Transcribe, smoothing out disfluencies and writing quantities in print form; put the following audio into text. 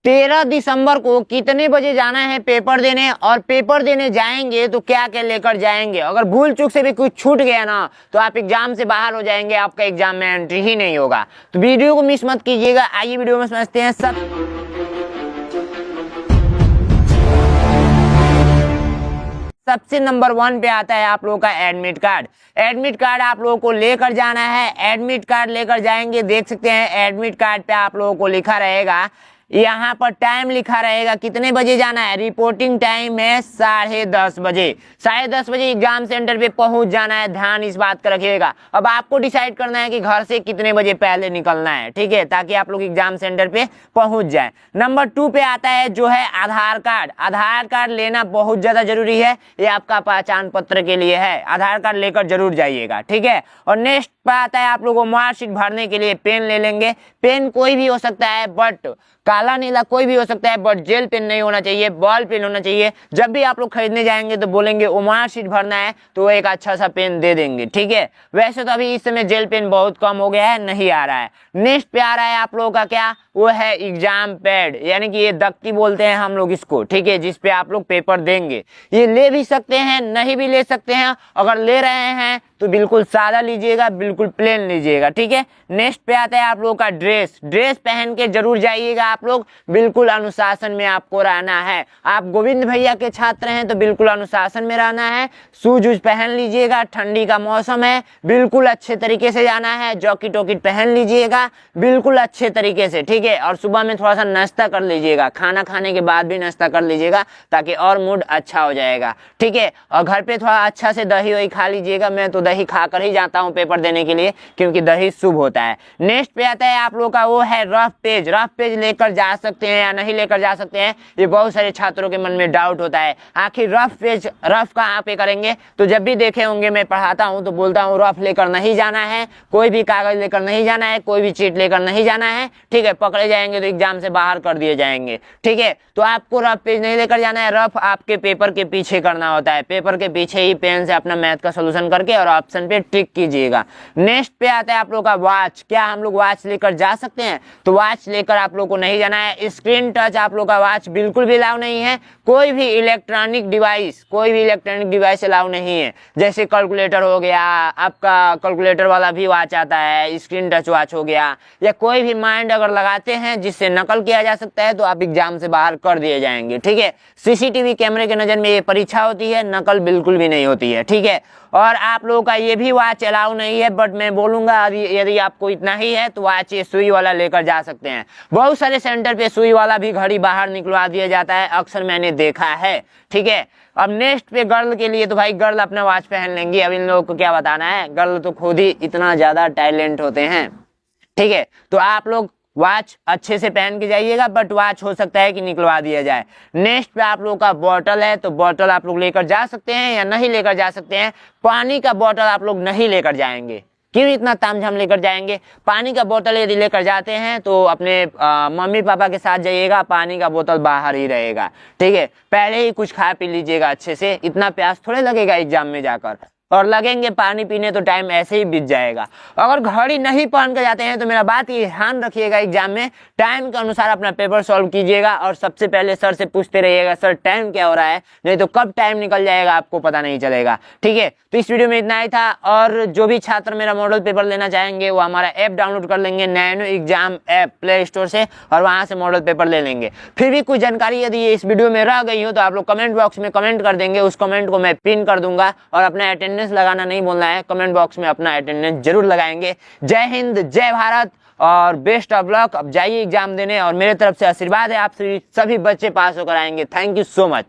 13 दिसंबर को कितने बजे जाना है पेपर देने, और पेपर देने जाएंगे तो क्या क्या लेकर जाएंगे। अगर भूल चूक से भी कुछ छूट गया ना तो आप एग्जाम से बाहर हो जाएंगे, आपका एग्जाम में एंट्री ही नहीं होगा। तो वीडियो को मिस मत कीजिएगा। आइए वीडियो में समझते हैं सबसे नंबर 1 पे आता है आप लोगों का एडमिट कार्ड। एडमिट कार्ड आप लोगों को लेकर जाना है। एडमिट कार्ड लेकर जाएंगे, देख सकते हैं एडमिट कार्ड पे आप लोगों को लिखा रहेगा, यहाँ पर टाइम लिखा रहेगा कितने बजे जाना है। रिपोर्टिंग टाइम है 10:30 बजे। 10:30 बजे एग्जाम सेंटर पे पहुंच जाना है, ध्यान इस बात का रखिएगा। अब आपको डिसाइड करना है कि घर से कितने बजे पहले निकलना है, ठीक है, ताकि आप लोग एग्जाम सेंटर पे पहुंच जाए। नंबर 2 पे आता है जो है आधार कार्ड। आधार कार्ड लेना बहुत ज्यादा जरूरी है, ये आपका पहचान पत्र के लिए है। आधार कार्ड लेकर जरूर जाइएगा, ठीक है। और नेक्स्ट पे आता है आप लोगों को मार्कशीट भरने के लिए पेन ले लेंगे। पेन कोई भी हो सकता है, बट काला नीला कोई भी हो सकता है, बट जेल पेन नहीं होना चाहिए, बॉल पेन होना चाहिए। जब भी आप लोग खरीदने जाएंगे तो बोलेंगे वो मार्कशीट भरना है, तो वो एक अच्छा सा पेन दे देंगे, ठीक है। वैसे तो अभी इस समय जेल पेन बहुत कम हो गया है, नहीं आ रहा है। नेक्स्ट पे आ रहा है आप लोगों का क्या, वो है एग्जाम पैड, यानी कि ये दफ्ती बोलते हैं हम लोग इसको, ठीक है, जिसपे आप लोग पेपर देंगे। ये ले भी सकते हैं, नहीं भी ले सकते हैं। अगर ले रहे हैं तो बिल्कुल सादा लीजिएगा, बिल्कुल प्लेन लीजिएगा, ठीक है। नेक्स्ट पे आता है आप लोगों का ड्रेस। ड्रेस पहन के जरूर जाइएगा आप लोग, बिल्कुल अनुशासन में आपको रहना है। आप गोविंद भैया के छात्र हैं तो बिल्कुल अनुशासन में रहना है। शूज वूज पहन लीजिएगा, ठंडी का मौसम है, बिल्कुल अच्छे तरीके से जाना है। जॉकेट वॉकेट पहन लीजिएगा बिल्कुल अच्छे तरीके से, ठीक है। और सुबह में थोड़ा सा नाश्ता कर लीजिएगा, खाना खाने के बाद भी नाश्ता कर लीजिएगा, ताकि और मूड अच्छा हो जाएगा, ठीक है। और घर पे थोड़ा अच्छा से दही वही खा लीजिएगा। मैं तो दही खाकर ही जाता हूँ पेपर देने के लिए, क्योंकि दही शुभ होता है। नेक्स्ट पे आता है आप लोग का वो है रफ पेज। रफ पेज लेकर जा सकते हैं या नहीं लेकर जा सकते हैं, ये बहुत सारे छात्रों के मन में डाउट होता है। आखिर रफ पेज रफ कहाँ पे करेंगे, तो जब भी देखे होंगे मैं पढ़ाता हूँ तो बोलता हूँ रफ लेकर नहीं जाना है, कोई भी कागज लेकर नहीं जाना है, कोई भी चीट लेकर नहीं जाना है, ठीक है। पकड़े जाएंगे तो एग्जाम से बाहर कर दिए जाएंगे, ठीक है। तो आपको रफ पेज नहीं लेकर जाना है। रफ आपके पेपर के पीछे करना होता है, पेपर के पीछे ही पेन से अपना मैथ का सोल्यूशन करके और ऑप्शन पे टिक कीजिएगा। नेक्स्ट पे आता है आप लोग का वॉच। क्या हम लोग वॉच लेकर जा सकते हैं, तो वॉच लेकर आप लोग को नहीं जाना है। स्क्रीन टच आप लोग का वॉच बिल्कुल भी अलाउ नहीं है। कोई भी इलेक्ट्रॉनिक डिवाइस अलाउ नहीं है। जैसे कैलकुलेटर हो गया, आपका कैलकुलेटर वाला भी वॉच आता है, स्क्रीन टच वॉच हो गया, या कोई भी माइंड अगर लगाते हैं जिससे नकल किया जा सकता है तो आप एग्जाम से बाहर कर दिए जाएंगे, ठीक है। सीसीटीवी कैमरे के नजर में ये परीक्षा होती है, नकल बिल्कुल भी नहीं होती है, ठीक है। और आप लोगों का ये भी वॉच अलाउ नहीं है, बट मैं बोलूंगा यदि आपको इतना ही है तो वॉच ये सुई वाला लेकर जा सकते हैं। बहुत सारे सेंटर पे सुई वाला भी घड़ी बाहर निकलवा दिया जाता है, अक्सर मैंने देखा है, ठीक है। अब नेक्स्ट पे गर्ल के लिए तो भाई गर्ल अपना वॉच पहन लेंगी। अब इन लोगों को क्या बताना है, गर्ल तो खुद ही इतना ज्यादा टैलेंट होते हैं, ठीक है। तो आप लोग वॉच अच्छे से पहन के जाइएगा, बट वॉच हो सकता है कि निकलवा दिया जाए। नेक्स्ट पे आप लोगों का बॉटल है, तो बॉटल आप लोग लेकर जा सकते हैं या नहीं लेकर जा सकते हैं। पानी का बॉटल आप लोग नहीं लेकर जाएंगे। क्यों इतना तामझाम लेकर जाएंगे। पानी का बोतल यदि लेकर जाते हैं तो अपने मम्मी पापा के साथ जाइएगा, पानी का बोतल बाहर ही रहेगा, ठीक है। पहले ही कुछ खा पी लीजिएगा अच्छे से, इतना प्यास थोड़े लगेगा एग्जाम में जाकर, और लगेंगे पानी पीने तो टाइम ऐसे ही बीत जाएगा। अगर घड़ी नहीं पहन कर जाते हैं तो मेरा बात ये ध्यान रखिएगा, एग्जाम में टाइम के अनुसार अपना पेपर सॉल्व कीजिएगा। और सबसे पहले सर से पूछते रहिएगा सर टाइम क्या हो रहा है, नहीं तो कब टाइम निकल जाएगा आपको पता नहीं चलेगा, ठीक है। तो इस वीडियो में इतना ही था। और जो भी छात्र मेरा मॉडल पेपर लेना चाहेंगे वो हमारा ऐप डाउनलोड कर लेंगे, nano exam app play store से, और वहां से मॉडल पेपर ले लेंगे। फिर भी कुछ जानकारी यदि इस वीडियो में रह गई हो तो आप लोग कमेंट बॉक्स में कमेंट कर देंगे, उस कमेंट को मैं पिन कर दूंगा। और अपना अटेंडेंस लगाना नहीं बोलना है, कमेंट बॉक्स में अपना अटेंडेंस जरूर लगाएंगे। जय हिंद, जय भारत और बेस्ट ऑफ लक। अब जाइए एग्जाम देने, और मेरे तरफ से आशीर्वाद है आप सभी बच्चे पास होकर आएंगे। Thank you so much.